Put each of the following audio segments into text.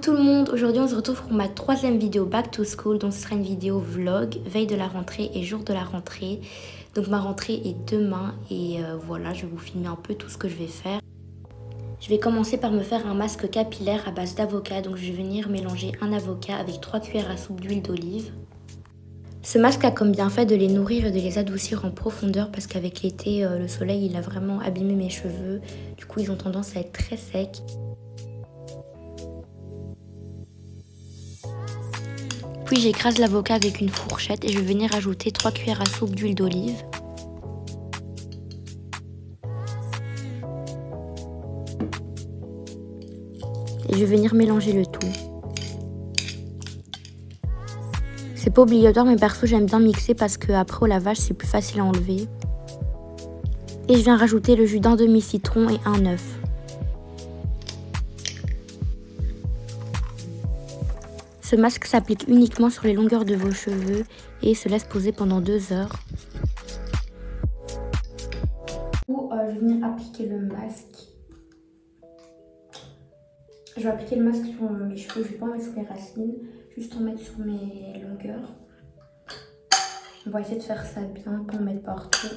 tout le monde, aujourd'hui on se retrouve pour ma troisième vidéo back to school. Donc ce sera une vidéo vlog, veille de la rentrée et jour de la rentrée. Donc ma rentrée est demain et voilà, je vais vous filmer un peu tout ce que je vais faire. Je vais commencer par me faire un masque capillaire à base d'avocat. Donc je vais venir mélanger un avocat avec 3 cuillères à soupe d'huile d'olive. Ce masque a comme bienfait de les nourrir et de les adoucir en profondeur parce qu'avec l'été, le soleil il a vraiment abîmé mes cheveux. Du coup ils ont tendance à être très secs. Puis j'écrase l'avocat avec une fourchette et je vais venir ajouter 3 cuillères à soupe d'huile d'olive. Et je vais venir mélanger le tout. C'est pas obligatoire mais perso j'aime bien mixer parce qu'après au lavage c'est plus facile à enlever. Et je viens rajouter le jus d'un demi-citron et un œuf. Ce masque s'applique uniquement sur les longueurs de vos cheveux et se laisse poser pendant 2 heures. Je vais venir appliquer le masque. Je vais appliquer le masque sur mes cheveux, je vais pas en mettre sur les racines, juste en mettre sur mes longueurs. On va essayer de faire ça bien, pas en mettre partout.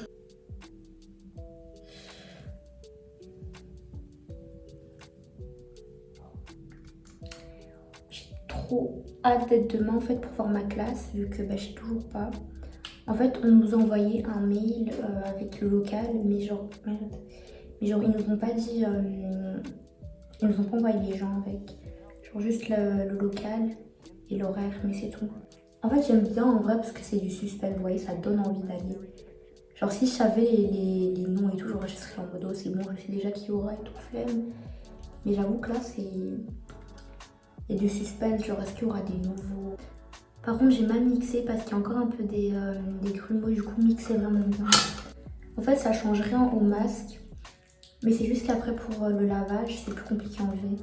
Trop hâte d'être demain en fait pour voir ma classe vu que je sais toujours pas. En fait on nous a envoyé un mail avec le local mais genre ils nous ont pas dit ils nous ont pas envoyé les gens avec genre juste le local et l'horaire mais c'est tout. En fait j'aime bien en vrai parce que c'est du suspense, vous voyez, ça donne envie d'aller. Genre si je savais les noms et tout, genre je serais en mode oh, c'est bon, je sais déjà qui y aura et tout, flemme. Mais j'avoue que là c'est... Il y a du suspense, genre est-ce qu'il y aura des nouveaux... Par contre j'ai mal mixé parce qu'il y a encore un peu des grumeaux, du coup mixer vraiment bien. En fait ça change rien au masque, mais c'est juste qu'après pour le lavage c'est plus compliqué à enlever.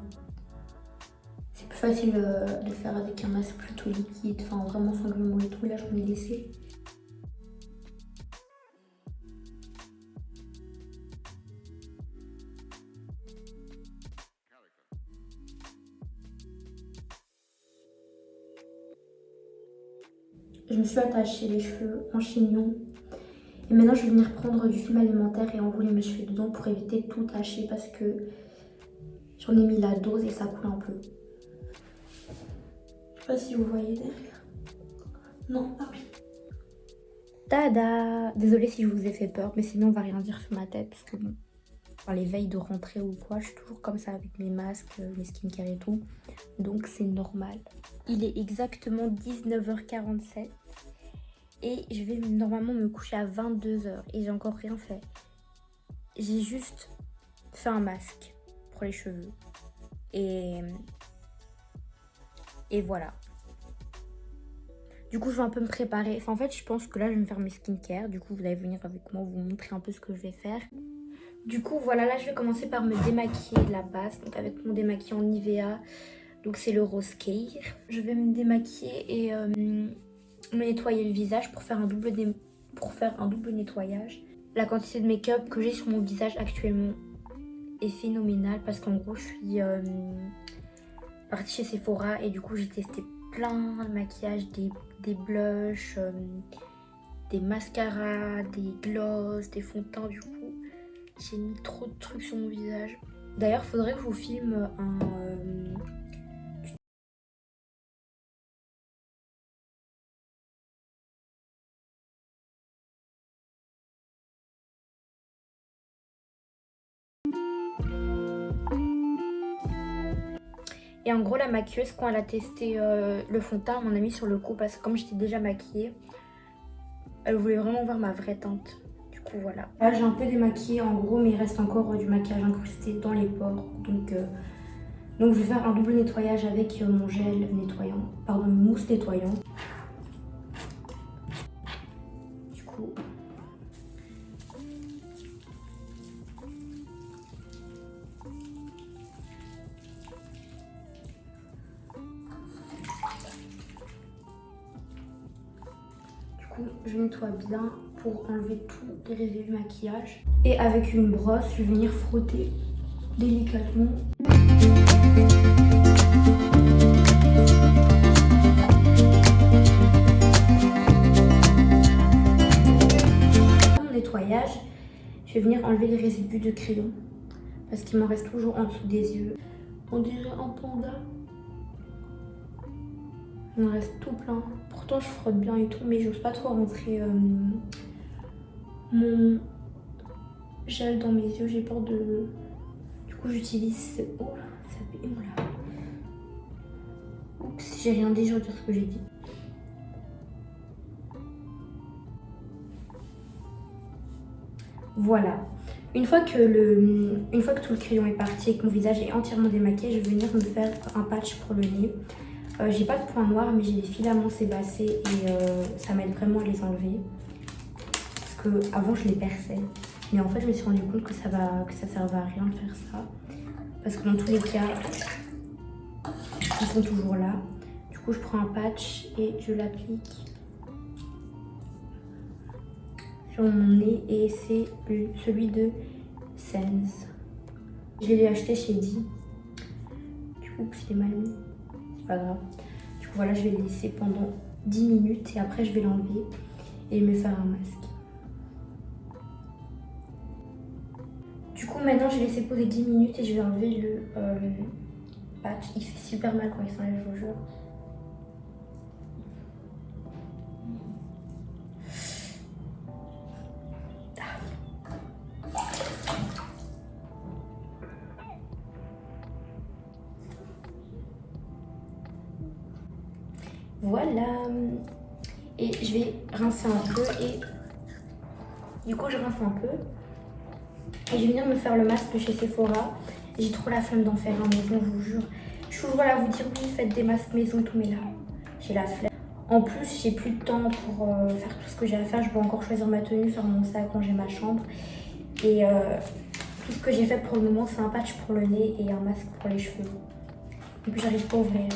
C'est plus facile de faire avec un masque plutôt liquide, enfin vraiment sans grumeaux et tout, là j'en ai laissé. Je me suis attachée les cheveux en chignon. Et maintenant je vais venir prendre du film alimentaire et enrouler mes cheveux dedans pour éviter de tout tacher parce que j'en ai mis la dose et ça coule un peu. Je sais pas si vous voyez derrière. Non, ah oui. Tada! Désolée si je vous ai fait peur, mais sinon on va rien dire sur ma tête parce que bon, les veilles de rentrée ou quoi, je suis toujours comme ça avec mes masques, mes skincare et tout. Donc c'est normal. Il est exactement 19h47. Et je vais normalement me coucher à 22h et j'ai encore rien fait. J'ai juste fait un masque pour les cheveux. Et voilà. Du coup, je vais un peu me préparer. Enfin, en fait, je pense que là, je vais me faire mes skincare. Du coup, vous allez venir avec moi vous montrer un peu ce que je vais faire. Du coup, voilà, là, je vais commencer par me démaquiller de la base. Donc, avec mon démaquillant Nivea. Donc, c'est le Rose Care. Je vais me démaquiller et... me nettoyer le visage pour faire un double nettoyage. La quantité de make-up que j'ai sur mon visage actuellement est phénoménale parce qu'en gros je suis partie chez Sephora et du coup j'ai testé plein de maquillages, des blushs, des mascaras, des gloss, des fonds de teint. Du coup j'ai mis trop de trucs sur mon visage. D'ailleurs faudrait que je vous filme un... Et en gros la maquilleuse quand elle a testé le fond de teint, elle m'en a mis sur le cou parce que comme j'étais déjà maquillée, elle voulait vraiment voir ma vraie teinte. Du coup voilà. Là j'ai un peu démaquillé en gros mais il reste encore du maquillage incrusté dans les pores. Donc je vais faire un double nettoyage avec mon gel nettoyant, pardon, mousse nettoyant. Du coup... je nettoie bien pour enlever tous les résidus de maquillage. Et avec une brosse, je vais venir frotter délicatement. Mon nettoyage, je vais venir enlever les résidus de crayon parce qu'il m'en reste toujours en dessous des yeux. On dirait un panda. Il me reste tout plein. Pourtant je frotte bien et tout, mais j'ose pas trop rentrer mon gel dans mes yeux. J'ai peur de... Du coup j'utilise... Oh là, ça fait... Oh là. Oups, j'ai rien dit, je retire ce que j'ai dit. Voilà. Une fois que tout le crayon est parti et que mon visage est entièrement démaquillé, je vais venir me faire un patch pour le nez. J'ai pas de points noirs, mais j'ai des filaments sébacés et ça m'aide vraiment à les enlever. Parce que avant je les perçais. Mais en fait je me suis rendu compte que ça servait à rien de faire ça. Parce que dans tous les cas, ils sont toujours là. Du coup je prends un patch et je l'applique sur mon nez et c'est celui de Sense. Je l'ai acheté chez Di. Du coup je l'ai mal mis. Pas grave. Du coup voilà, je vais le laisser pendant 10 minutes et après je vais l'enlever et me faire un masque. Du coup maintenant j'ai laissé poser 10 minutes et je vais enlever le patch. Il fait super mal quand il s'enlève, je vous jure. Voilà. Et je vais rincer un peu et du coup je rince un peu. Et je vais venir me faire le masque de chez Sephora. J'ai trop la flemme d'en faire un maison, je vous jure. Je suis toujours là à vous dire oui, faites des masques maison et tout, mais là, j'ai la flemme. En plus, j'ai plus de temps pour faire tout ce que j'ai à faire. Je peux encore choisir ma tenue, faire mon sac, ranger ma chambre. Et tout ce que j'ai fait pour le moment, c'est un patch pour le nez et un masque pour les cheveux. Et puis j'arrive pas à ouvrir.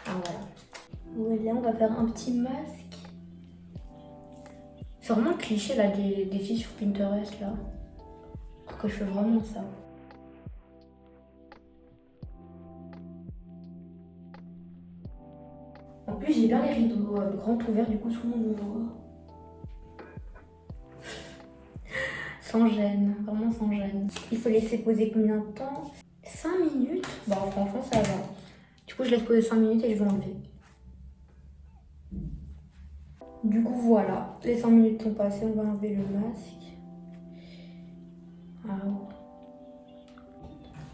Ah voilà. Voilà, on va faire un petit masque. C'est vraiment le cliché là des filles sur Pinterest là. Alors que je fais vraiment ça. En plus j'ai bien les rideaux grands ouverts, du coup tout le monde me voit. Sans gêne, vraiment sans gêne. Il faut laisser poser combien de temps? 5 minutes? Bon franchement ça va. Du coup je laisse poser 5 minutes et je vais enlever. Du coup voilà, les 5 minutes sont passées, on va enlever le masque. Ah.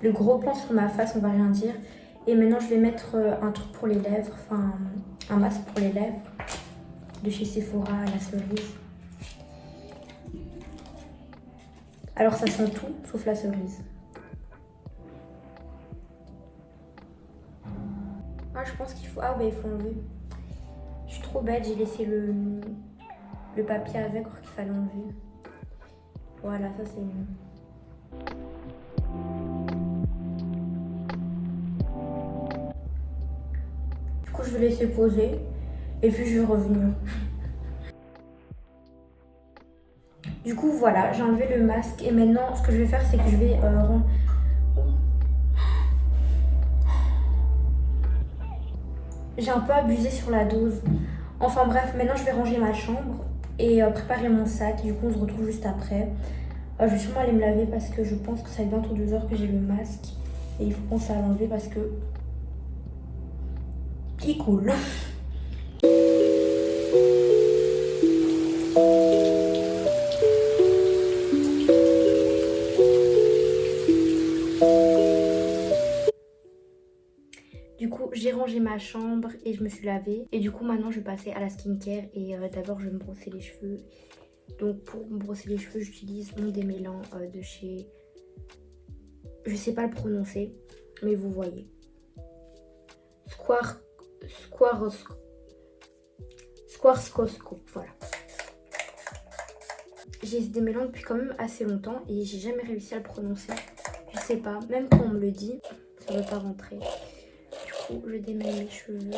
Le gros plan sur ma face, on va rien dire. Et maintenant je vais mettre un truc pour les lèvres, enfin un masque pour les lèvres de chez Sephora à la cerise. Alors ça sent tout sauf la cerise. Ah je pense qu'il faut... Ah bah il faut enlever. Je suis trop bête, j'ai laissé le papier avec alors qu'il fallait enlever. Voilà, ça c'est mieux. Du coup je vais laisser poser et puis je vais revenir. Du coup voilà, j'ai enlevé le masque et maintenant ce que je vais faire c'est que je vais j'ai un peu abusé sur la dose. Enfin bref, maintenant je vais ranger ma chambre et préparer mon sac. Du coup on se retrouve juste après. Je vais sûrement aller me laver parce que je pense que ça fait bientôt 2 heures que j'ai le masque. Et il faut penser à l'enlever parce que... il coule. Du coup, j'ai rangé ma chambre et je me suis lavée. Et du coup, maintenant, je vais passer à la skincare. Et d'abord, je vais me brosser les cheveux. Donc, pour me brosser les cheveux, j'utilise mon démêlant de chez... Je sais pas le prononcer, mais vous voyez. Squarescope, voilà. J'ai ce démêlant depuis quand même assez longtemps et j'ai jamais réussi à le prononcer. Je sais pas, même quand on me le dit, ça veut pas rentrer. Du coup, je démêle mes cheveux.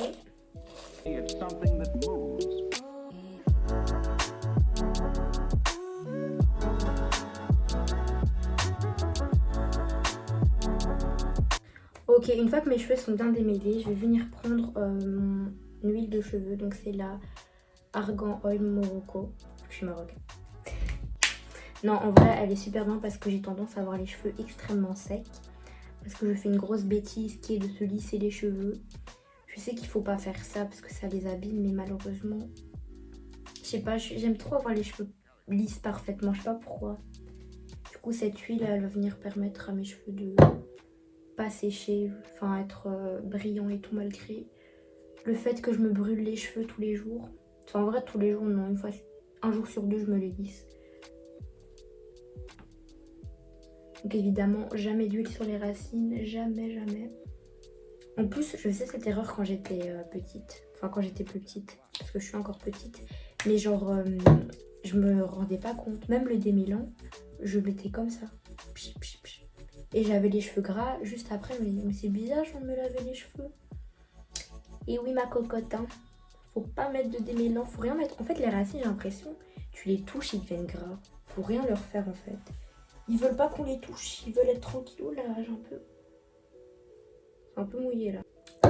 Ok, Ok, une fois que mes cheveux sont bien démêlés, je vais venir prendre mon huile de cheveux. Donc c'est la Argan Oil Morocco. Je suis marocaine. Non, en vrai, elle est super bien parce que j'ai tendance à avoir les cheveux extrêmement secs. Parce que je fais une grosse bêtise qui est de se lisser les cheveux. Je sais qu'il faut pas faire ça parce que ça les abîme, mais malheureusement, je sais pas, j'aime trop avoir les cheveux lisses parfaitement, je sais pas pourquoi. Du coup, cette huile, elle va venir permettre à mes cheveux de pas sécher, enfin être brillants et tout malgré le fait que je me brûle les cheveux tous les jours. Enfin, en vrai, tous les jours, non, un jour sur deux, je me les lisse. Donc évidemment, jamais d'huile sur les racines, jamais, jamais. En plus, je faisais cette erreur quand j'étais petite. Enfin, quand j'étais plus petite, parce que je suis encore petite. Mais genre, je me rendais pas compte. Même le démêlant, je mettais comme ça. Pch, pch, pch. Et j'avais les cheveux gras juste après. Mais c'est bizarre, je me lavais les cheveux. Et oui, ma cocotte, hein. Faut pas mettre de démêlant, faut rien mettre. En fait, les racines, j'ai l'impression, tu les touches, ils deviennent gras. Faut rien leur faire, en fait. Ils veulent pas qu'on les touche, ils veulent être tranquilles. Oh là, j'ai un peu mouillé là.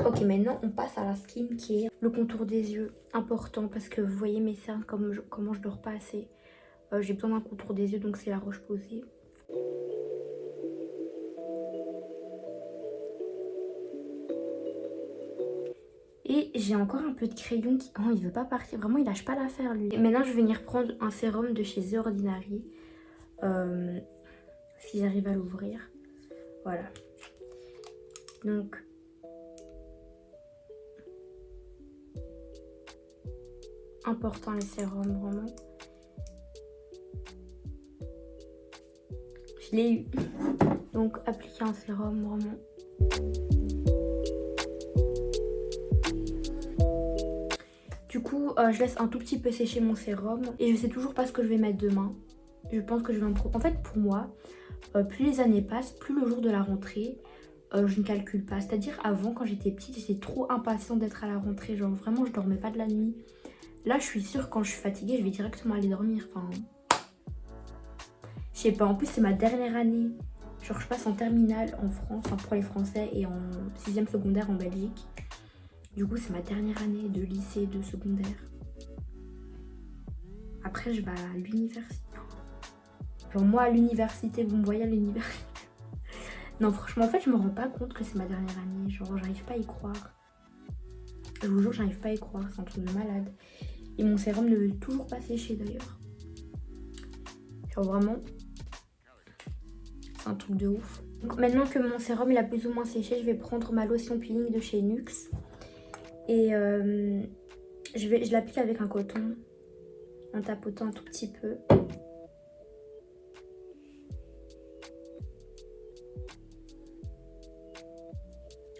Ok, maintenant on passe à la skin qui est le contour des yeux. Important parce que vous voyez mes cernes, comment je dors pas assez. J'ai besoin d'un contour des yeux, donc c'est la Roche-Posay. Et j'ai encore un peu de crayon qui... Oh, il veut pas partir. Vraiment, il lâche pas l'affaire, lui. Et maintenant, je vais venir prendre un sérum de chez The Ordinary. Si j'arrive à l'ouvrir. Voilà. Donc... important les sérums, vraiment. Je l'ai eu. Donc, appliquer un sérum, vraiment. Du coup, je laisse un tout petit peu sécher mon sérum. Et je sais toujours pas ce que je vais mettre demain. Je pense que je vais en fait, pour moi, plus les années passent, plus le jour de la rentrée, je ne calcule pas. C'est-à-dire, avant, quand j'étais petite, j'étais trop impatiente d'être à la rentrée. Genre, vraiment, je dormais pas de la nuit. Là, je suis sûre, quand je suis fatiguée, je vais directement aller dormir. Enfin, je sais pas. En plus, c'est ma dernière année. Genre, je passe en terminale en France, enfin, pour les Français, et en 6e secondaire en Belgique. Du coup, c'est ma dernière année de lycée, de secondaire. Après, je vais à l'université. Genre, moi, à l'université, vous me voyez à l'université. Non, franchement, en fait, je me rends pas compte que c'est ma dernière année. Genre, j'arrive pas à y croire. Je vous jure, j'arrive pas à y croire. C'est un truc de malade. Et mon sérum ne veut toujours pas sécher d'ailleurs. Genre vraiment, c'est un truc de ouf. Donc maintenant que mon sérum il a plus ou moins séché, je vais prendre ma lotion peeling de chez Nuxe. Et je l'applique avec un coton, en tapotant un tout petit peu.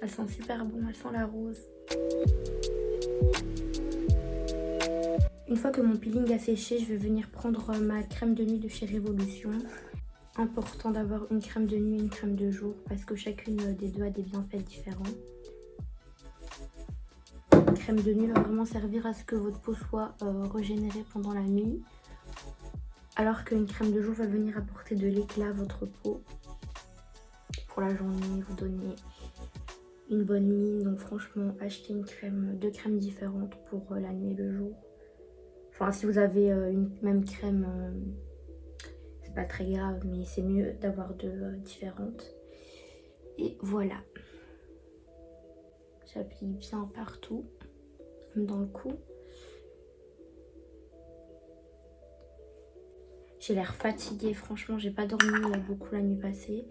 Elle sent super bon, elle sent la rose. Une fois que mon peeling a séché, je vais venir prendre ma crème de nuit de chez Révolution. Important d'avoir une crème de nuit et une crème de jour parce que chacune des deux a des bienfaits différents. Une crème de nuit va vraiment servir à ce que votre peau soit régénérée pendant la nuit. Alors qu'une crème de jour va venir apporter de l'éclat à votre peau pour la journée, vous donner une bonne mine. Donc franchement, achetez deux crèmes différentes pour la nuit et le jour. Enfin, si vous avez une même crème, c'est pas très grave, mais c'est mieux d'avoir deux différentes. Et voilà. J'applique bien partout, même dans le cou. J'ai l'air fatiguée, franchement, j'ai pas dormi beaucoup la nuit passée.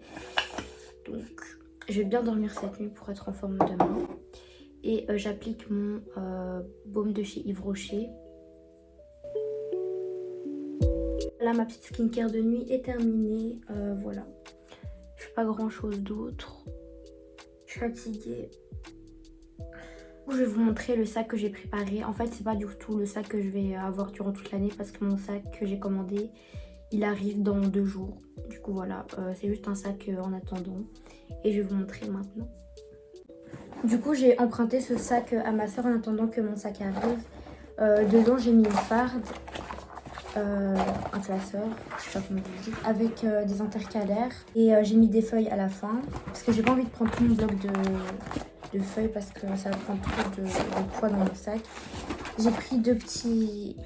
Donc, je vais bien dormir cette nuit pour être en forme demain. Et j'applique mon baume de chez Yves Rocher. Là, ma petite skincare de nuit est terminée. Voilà. Je fais pas grand chose d'autre. Je suis fatiguée. Je vais vous montrer le sac que j'ai préparé. En fait, c'est pas du tout le sac que je vais avoir durant toute l'année parce que mon sac que j'ai commandé, il arrive dans 2 jours. Du coup, voilà. C'est juste un sac en attendant. Et je vais vous montrer maintenant. Du coup, j'ai emprunté ce sac à ma soeur en attendant que mon sac arrive. Dedans, j'ai mis une farde. un classeur, je sais pas comment on dit, avec des intercalaires. Et j'ai mis des feuilles à la fin parce que j'ai pas envie de prendre tout mon bloc de feuilles parce que ça va prendre trop de poids dans mon sac. J'ai pris deux petits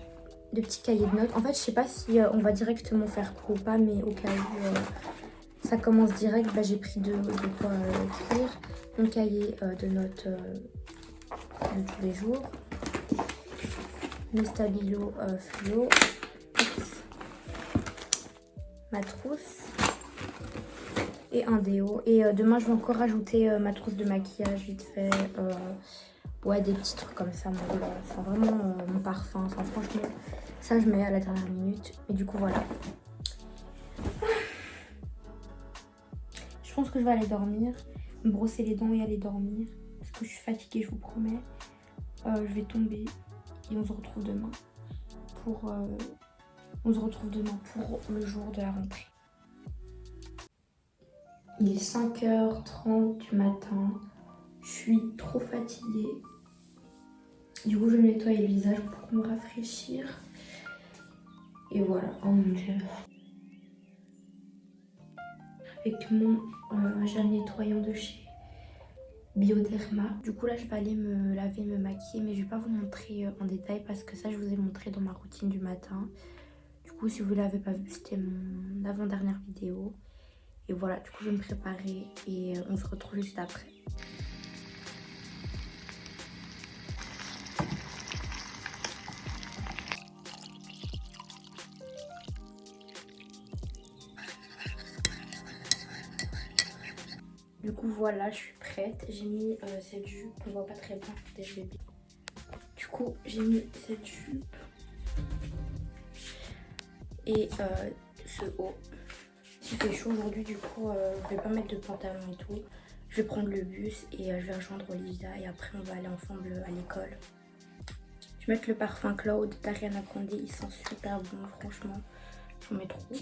cahiers de notes. En fait, je sais pas si on va directement faire cours ou pas, mais au cas où ça commence direct, bah, j'ai pris de quoi écrire. Mon cahier de notes de tous les jours. Mes stabilos fluo. Ma trousse. Et un déo. Et demain, je vais encore rajouter ma trousse de maquillage vite fait. Ouais, des petits trucs comme ça. Enfin, vraiment mon parfum. Enfin, franchement, ça, je mets à la dernière minute. Et du coup, voilà. Je pense que je vais aller dormir. Me brosser les dents et aller dormir. Parce que je suis fatiguée, je vous promets. Je vais tomber. Et on se retrouve demain. Pour le jour de la rentrée. Il est 5h30 du matin. Je suis trop fatiguée. Du coup, je vais me nettoyer le visage pour me rafraîchir. Et voilà. Oh mon dieu. Avec mon gel nettoyant de chez Bioderma. Du coup, là, je vais aller me laver, me maquiller. Mais je vais pas vous montrer en détail parce que ça, je vous ai montré dans ma routine du matin. Du coup, si vous ne l'avez pas vu, c'était mon avant-dernière vidéo. Et voilà, du coup, je vais me préparer et on se retrouve juste après. Du coup, voilà, je suis prête. J'ai mis cette jupe, on voit pas très bien. Du coup, j'ai mis cette jupe et ce haut. Il fait chaud aujourd'hui, du coup, je vais pas mettre de pantalon et tout. Je vais prendre le bus et je vais rejoindre Olivia et après on va aller ensemble à l'école. Je vais mettre le parfum Cloud d'Ariana Grande, il sent super bon, franchement, j'en mets trop.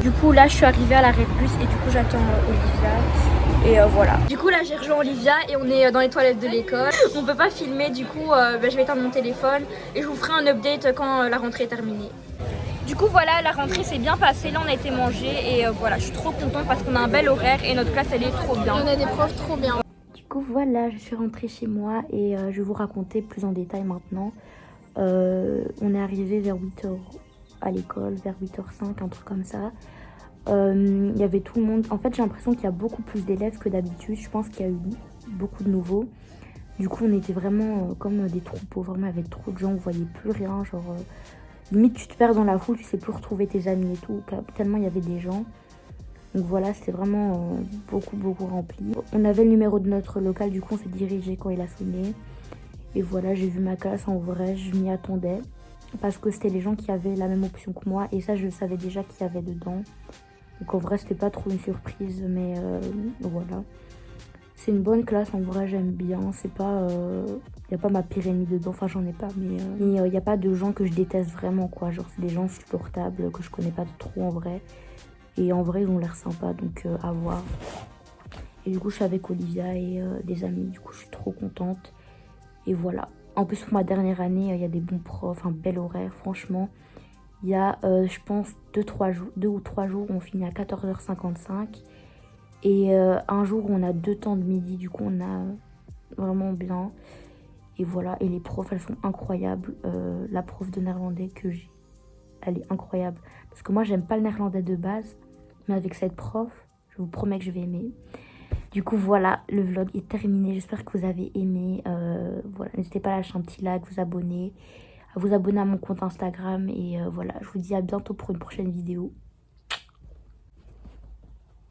Du coup là je suis arrivée à l'arrêt de bus et du coup j'attends Olivia. Et voilà. Du coup là j'ai rejoint Olivia et on est dans les toilettes de l'école. On peut pas filmer, du coup je vais éteindre mon téléphone et je vous ferai un update quand la rentrée est terminée. Du coup voilà, la rentrée s'est bien passée, là on a été manger et voilà, je suis trop contente parce qu'on a un bel horaire et notre classe elle est trop bien. On a des profs trop bien. Du coup voilà, je suis rentrée chez moi et je vais vous raconter plus en détail maintenant. On est arrivé vers 8h à l'école, vers 8h05, un truc comme ça. Il y avait tout le monde. En fait, j'ai l'impression qu'il y a beaucoup plus d'élèves que d'habitude. Je pense qu'il y a eu beaucoup de nouveaux. Du coup, on était vraiment comme des troupeaux. Vraiment, il y avait trop de gens, on voyait plus rien. Genre, limite, tu te perds dans la foule, tu sais plus retrouver tes amis et tout. Tellement il y avait des gens. Donc voilà, c'était vraiment beaucoup rempli. On avait le numéro de notre local, du coup, on s'est dirigé quand il a sonné. Et voilà, j'ai vu ma classe en vrai, je m'y attendais. Parce que c'était les gens qui avaient la même option que moi. Et ça, je savais déjà qu'il y avait dedans. Donc en vrai c'était pas trop une surprise, mais voilà. C'est une bonne classe, en vrai j'aime bien. C'est pas... y a pas ma pire ennemie dedans, enfin j'en ai pas, mais y a pas de gens que je déteste vraiment quoi. Genre c'est des gens supportables que je connais pas trop en vrai. Et en vrai ils ont l'air sympas, donc à voir. Et du coup je suis avec Olivia et des amis, du coup je suis trop contente. Et voilà. En plus pour ma dernière année, il y a des bons profs, un bel horaire franchement. Il y a, je pense, 2 ou 3 jours où on finit à 14h55. Et un jour où on a 2 temps de midi. Du coup, on a vraiment bien. Et voilà. Et les profs, elles sont incroyables. La prof de néerlandais que j'ai, elle est incroyable. Parce que moi, j'aime pas le néerlandais de base. Mais avec cette prof, je vous promets que je vais aimer. Du coup, voilà. Le vlog est terminé. J'espère que vous avez aimé. Voilà. N'hésitez pas à lâcher un petit like, vous abonner. À vous abonner à mon compte Instagram et voilà, je vous dis à bientôt pour une prochaine vidéo.